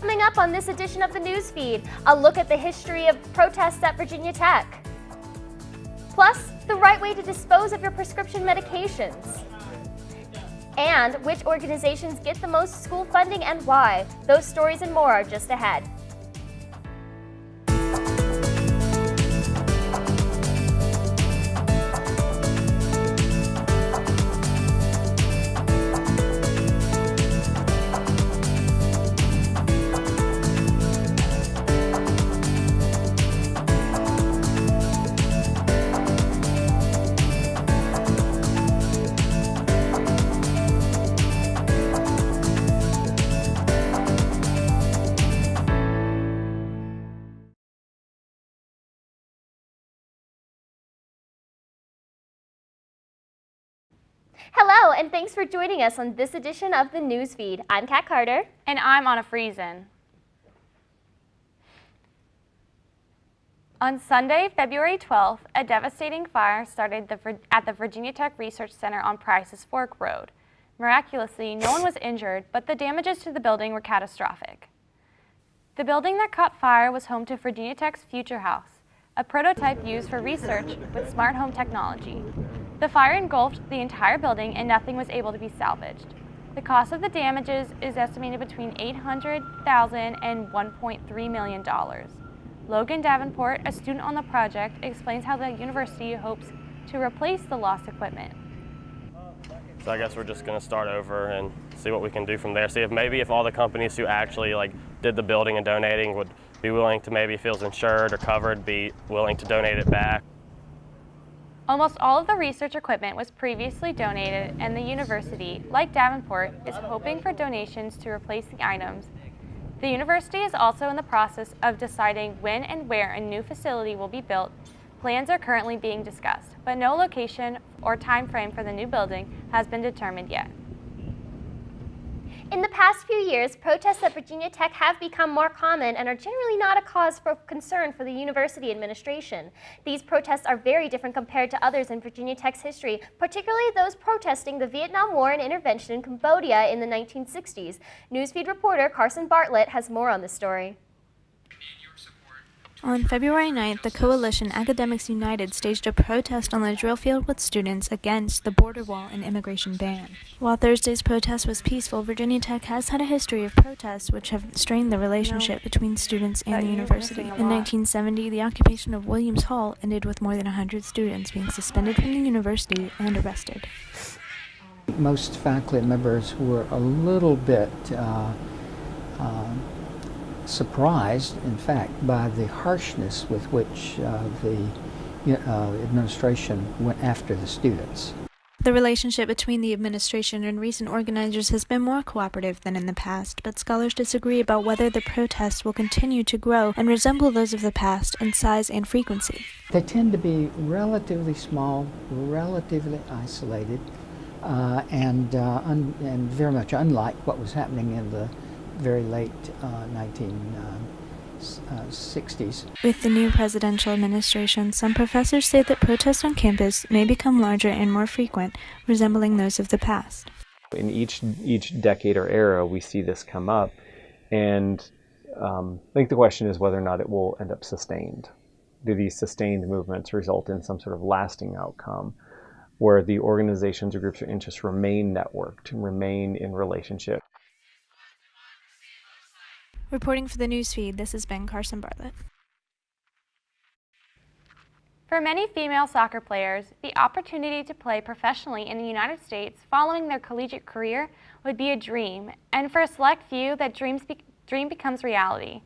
Coming up on this edition of the Newsfeed, a look at the history of protests at Virginia Tech. Plus, the right way to dispose of your prescription medications. And which organizations get the most school funding and why. Those stories and more are just ahead. Hello, and thanks for joining us on this edition of the Newsfeed. I'm Kat Carter. And I'm Anna Friesen. On Sunday, February 12th, a devastating fire started at the Virginia Tech Research Center on Price's Fork Road. Miraculously, no one was injured, but the damages to the building were catastrophic. The building that caught fire was home to Virginia Tech's Future House, a prototype used for research with smart home technology. The fire engulfed the entire building and nothing was able to be salvaged. The cost of the damages is estimated between $800,000 and $1.3 million. Logan Davenport, a student on the project, explains how the university hopes to replace the lost equipment. So I guess we're just going to start over and see what we can do from there. See if all the companies who actually did the building and donating would be willing to, maybe if it was insured or covered, be willing to donate it back. Almost all of the research equipment was previously donated, and the university, like Davenport, is hoping for donations to replace the items. The university is also in the process of deciding when and where a new facility will be built. Plans are currently being discussed, but no location or time frame for the new building has been determined yet. In the past few years, protests at Virginia Tech have become more common and are generally not a cause for concern for the university administration. These protests are very different compared to others in Virginia Tech's history, particularly those protesting the Vietnam War and intervention in Cambodia in the 1960s. Newsfeed reporter Carson Bartlett has more on the story. On February 9th, the coalition Academics United staged a protest on the drill field with students against the border wall and immigration ban. While Thursday's protest was peaceful, Virginia Tech has had a history of protests which have strained the relationship between students and the university. In 1970, the occupation of Williams Hall ended with more than 100 students being suspended from the university and arrested. Most faculty members were a little bit surprised, in fact, by the harshness with which the administration went after the students. The relationship between the administration and recent organizers has been more cooperative than in the past, but scholars disagree about whether the protests will continue to grow and resemble those of the past in size and frequency. They tend to be relatively small, relatively isolated, and very much unlike what was happening in the very late 1960s. With the new presidential administration, some professors say that protests on campus may become larger and more frequent, resembling those of the past. In each decade or era, we see this come up, and I think the question is whether or not it will end up sustained. Do these sustained movements result in some sort of lasting outcome, where the organizations or groups of interest remain networked, remain in relationship? Reporting for the Newsfeed, this has been Carson Bartlett. For many female soccer players, the opportunity to play professionally in the United States following their collegiate career would be a dream, and for a select few, that dream becomes reality.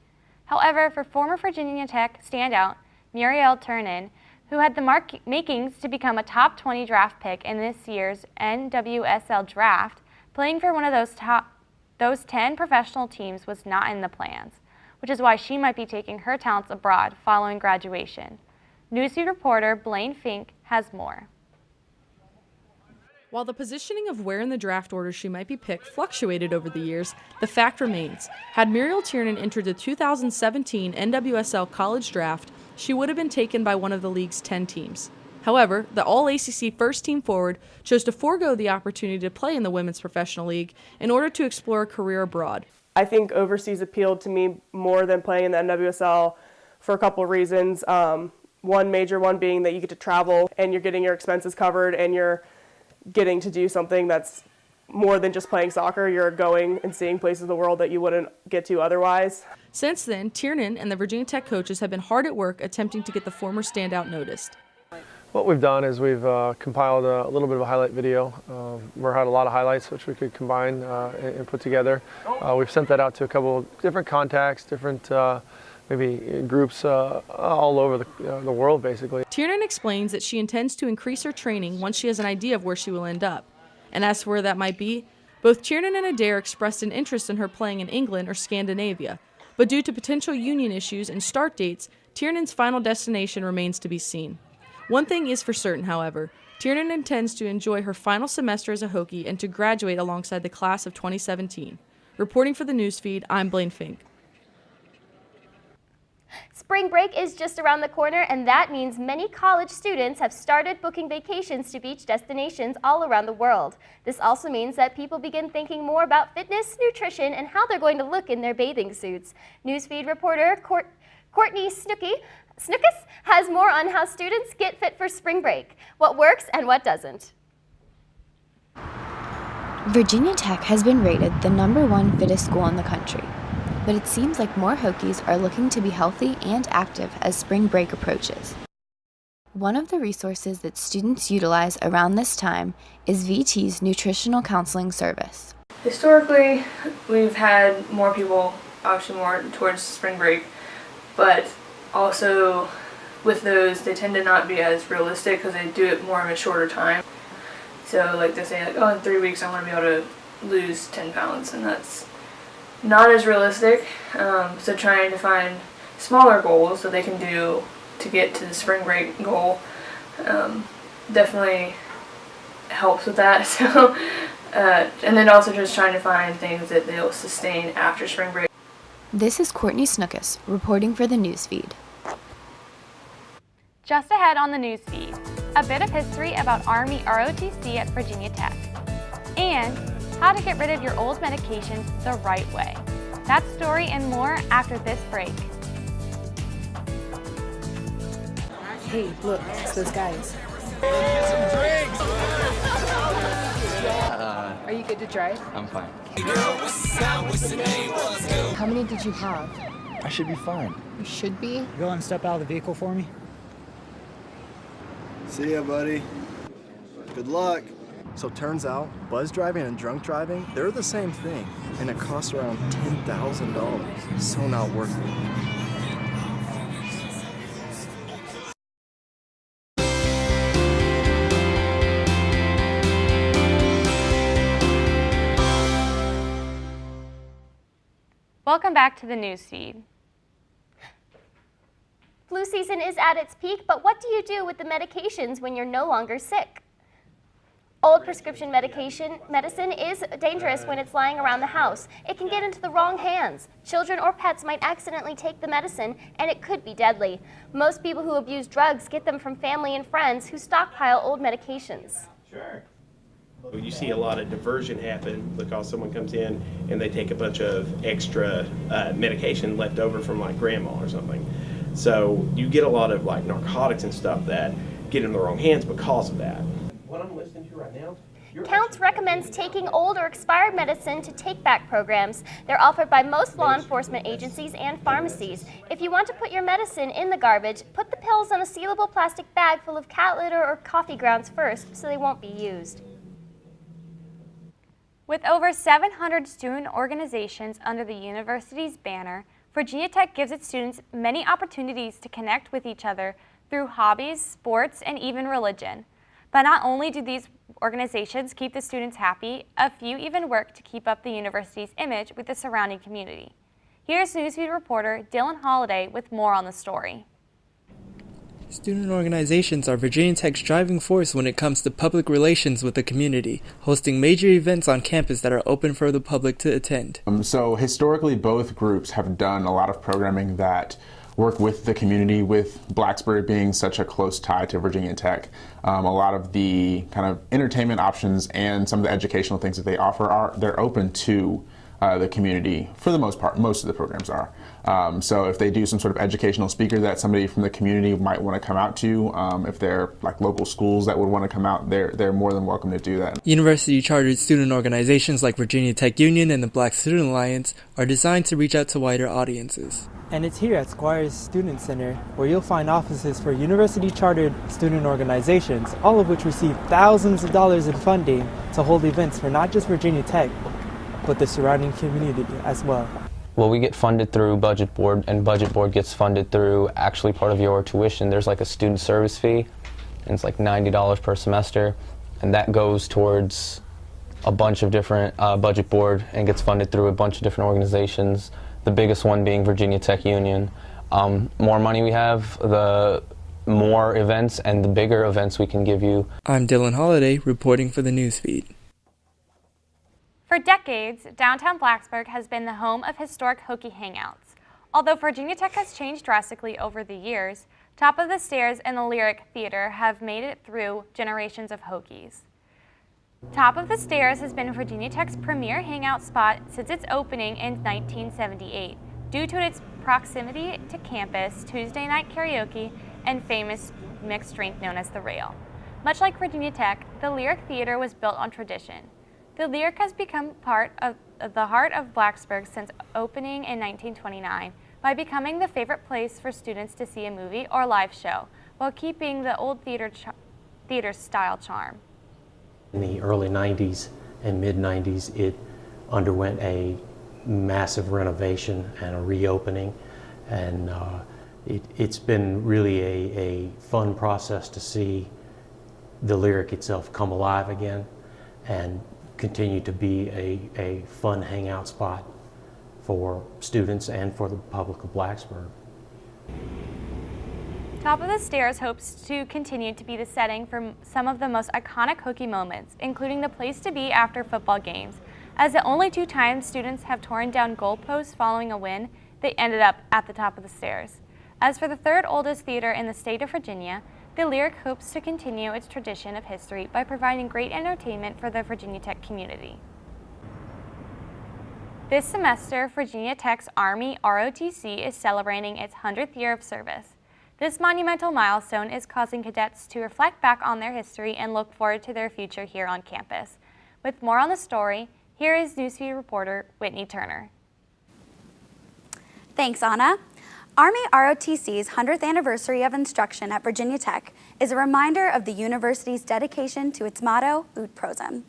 However, for former Virginia Tech standout Muriel Turner, who had the makings to become a top 20 draft pick in this year's NWSL draft, playing for one of those 10 professional teams was not in the plans, which is why she might be taking her talents abroad following graduation. Newsfeed reporter Blaine Fink has more. While the positioning of where in the draft order she might be picked fluctuated over the years, the fact remains, had Muriel Tiernan entered the 2017 NWSL college draft, she would have been taken by one of the league's 10 teams. However, the All-ACC first-team forward chose to forego the opportunity to play in the Women's Professional League in order to explore a career abroad. I think overseas appealed to me more than playing in the NWSL for a couple of reasons. One major one being that you get to travel and you're getting your expenses covered and you're getting to do something that's more than just playing soccer. You're going and seeing places in the world that you wouldn't get to otherwise. Since then, Tiernan and the Virginia Tech coaches have been hard at work attempting to get the former standout noticed. What we've done is we've compiled a little bit of a highlight video. We had a lot of highlights which we could combine and put together. We've sent that out to a couple different contacts, different maybe groups all over the world, basically. Tiernan explains that she intends to increase her training once she has an idea of where she will end up. And as for where that might be, both Tiernan and Adair expressed an interest in her playing in England or Scandinavia. But due to potential union issues and start dates, Tiernan's final destination remains to be seen. One thing is for certain, however, Tiernan intends to enjoy her final semester as a Hokie and to graduate alongside the class of 2017. Reporting for the Newsfeed, I'm Blaine Fink. Spring break is just around the corner, and that means many college students have started booking vacations to beach destinations all around the world. This also means that people begin thinking more about fitness, nutrition, and how they're going to look in their bathing suits. Newsfeed reporter Courtney Snookus has more on how students get fit for spring break, what works and what doesn't. Virginia Tech has been rated the #1 fittest school in the country. But it seems like more Hokies are looking to be healthy and active as spring break approaches. One of the resources that students utilize around this time is VT's nutritional counseling service. Historically, we've had more people, obviously more towards spring break, but also with those, they tend to not be as realistic because they do it more in a shorter time. So like they say, like, oh, in 3 weeks I want to be able to lose 10 pounds, and that's not as realistic, so trying to find smaller goals that they can do to get to the spring break goal definitely helps with that. So, and then also just trying to find things that they'll sustain after spring break. This is Courtney Snookus reporting for the Newsfeed. Just ahead on the Newsfeed, a bit of history about Army ROTC at Virginia Tech, and how to get rid of your old medications the right way. That story and more after this break. Hey, look, it's those guys. Are you good to drive? I'm fine. How many did you have? I should be fine. You should be. Go and step out of the vehicle for me. See ya, buddy. Good luck. So turns out, buzz driving and drunk driving, they're the same thing, and it costs around $10,000. So not worth it. Welcome back to the Newsfeed. Flu season is at its peak, but what do you do with the medications when you're no longer sick? Old prescription medicine is dangerous when it's lying around the house. It can get into the wrong hands. Children or pets might accidentally take the medicine, and it could be deadly. Most people who abuse drugs get them from family and friends who stockpile old medications. Sure. You see a lot of diversion happen because someone comes in and they take a bunch of extra medication left over from like grandma or something. So you get a lot of like narcotics and stuff that get in the wrong hands because of that. What I'm listening to right now, Counts recommends taking old or expired medicine to take-back programs. They're offered by most law enforcement agencies and pharmacies. If you want to put your medicine in the garbage, put the pills in a sealable plastic bag full of cat litter or coffee grounds first so they won't be used. With over 700 student organizations under the university's banner, Virginia Tech gives its students many opportunities to connect with each other through hobbies, sports, and even religion. But not only do these organizations keep the students happy, a few even work to keep up the university's image with the surrounding community. Here's Newsfeed reporter Dylan Holliday with more on the story. Student organizations are Virginia Tech's driving force when it comes to public relations with the community, hosting major events on campus that are open for the public to attend. So historically, both groups have done a lot of programming that work with the community, with Blacksburg being such a close tie to Virginia Tech. A lot of the kind of entertainment options and some of the educational things that they offer they're open to the community for the most part. Most of the programs are. So if they do some sort of educational speaker that somebody from the community might want to come out to, if they're like local schools that would want to come out, they're more than welcome to do that. University chartered student organizations like Virginia Tech Union and the Black Student Alliance are designed to reach out to wider audiences. And it's here at Squires Student Center where you'll find offices for university-chartered student organizations, all of which receive thousands of dollars in funding to hold events for not just Virginia Tech, but the surrounding community as well. Well, we get funded through Budget Board, and Budget Board gets funded through actually part of your tuition. There's like a student service fee, and it's like $90 per semester, and that goes towards a bunch of different Budget Board and gets funded through a bunch of different organizations. The biggest one being Virginia Tech Union. More money we have, the more events and the bigger events we can give you. I'm Dylan Holliday, reporting for the Newsfeed. For decades, downtown Blacksburg has been the home of historic Hokie hangouts. Although Virginia Tech has changed drastically over the years, Top of the Stairs and the Lyric Theater have made it through generations of Hokies. Top of the Stairs has been Virginia Tech's premier hangout spot since its opening in 1978, due to its proximity to campus, Tuesday night karaoke, and famous mixed drink known as the Rail. Much like Virginia Tech, the Lyric Theater was built on tradition. The Lyric has become part of the heart of Blacksburg since opening in 1929 by becoming the favorite place for students to see a movie or live show, while keeping the old theater style charm. In the early 90s and mid-90s, it underwent a massive renovation and a reopening, and it's been really a fun process to see the Lyric itself come alive again and continue to be a fun hangout spot for students and for the public of Blacksburg. Top of the Stairs hopes to continue to be the setting for some of the most iconic Hokie moments, including the place to be after football games. As the only 2 times students have torn down goalposts following a win, they ended up at the top of the stairs. As for the 3rd oldest theater in the state of Virginia, the Lyric hopes to continue its tradition of history by providing great entertainment for the Virginia Tech community. This semester, Virginia Tech's Army ROTC is celebrating its 100th year of service. This monumental milestone is causing cadets to reflect back on their history and look forward to their future here on campus. With more on the story, here is Newsfeed reporter Whitney Turner. Thanks, Anna. Army ROTC's 100th anniversary of instruction at Virginia Tech is a reminder of the university's dedication to its motto, Ut Prosim.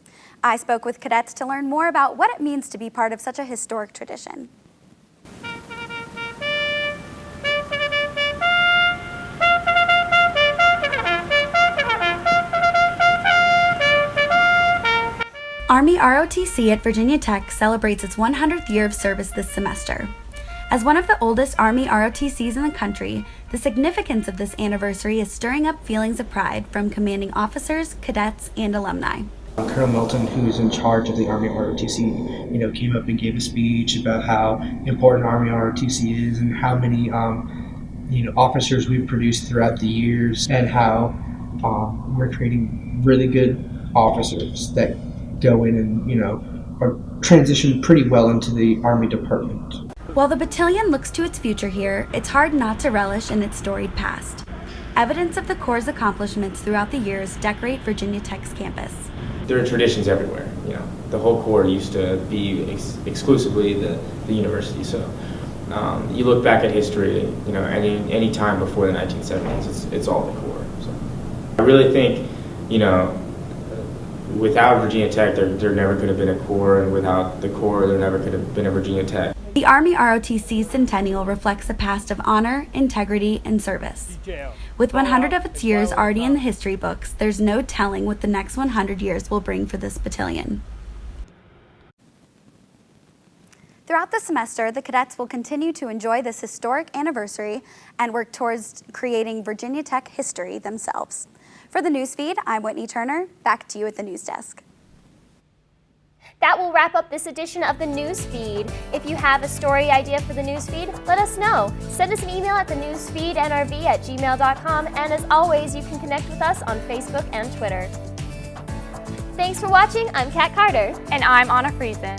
I spoke with cadets to learn more about what it means to be part of such a historic tradition. Army ROTC at Virginia Tech celebrates its 100th year of service this semester. As one of the oldest Army ROTCs in the country, the significance of this anniversary is stirring up feelings of pride from commanding officers, cadets, and alumni. Colonel Milton, who's in charge of the Army ROTC, came up and gave a speech about how important Army ROTC is and how many, officers we've produced throughout the years, and how we're creating really good officers that go in and, are transitioned pretty well into the Army department. While the battalion looks to its future here, it's hard not to relish in its storied past. Evidence of the Corps' accomplishments throughout the years decorate Virginia Tech's campus. There are traditions everywhere. The whole Corps used to be exclusively the university. So you look back at history, any time before the 1970s, it's all the Corps. So I really think, without Virginia Tech, there never could have been a Corps, and without the Corps, there never could have been a Virginia Tech. The Army ROTC Centennial reflects a past of honor, integrity, and service. With 100 of its years already in the history books, there's no telling what the next 100 years will bring for this battalion. Throughout the semester, the cadets will continue to enjoy this historic anniversary and work towards creating Virginia Tech history themselves. For the Newsfeed, I'm Whitney Turner. Back to you at the news desk. That will wrap up this edition of the Newsfeed. If you have a story idea for the Newsfeed, let us know. Send us an email at thenewsfeednrv@gmail.com, and as always, you can connect with us on Facebook and Twitter. Thanks for watching. I'm Kat Carter. And I'm Anna Friesen.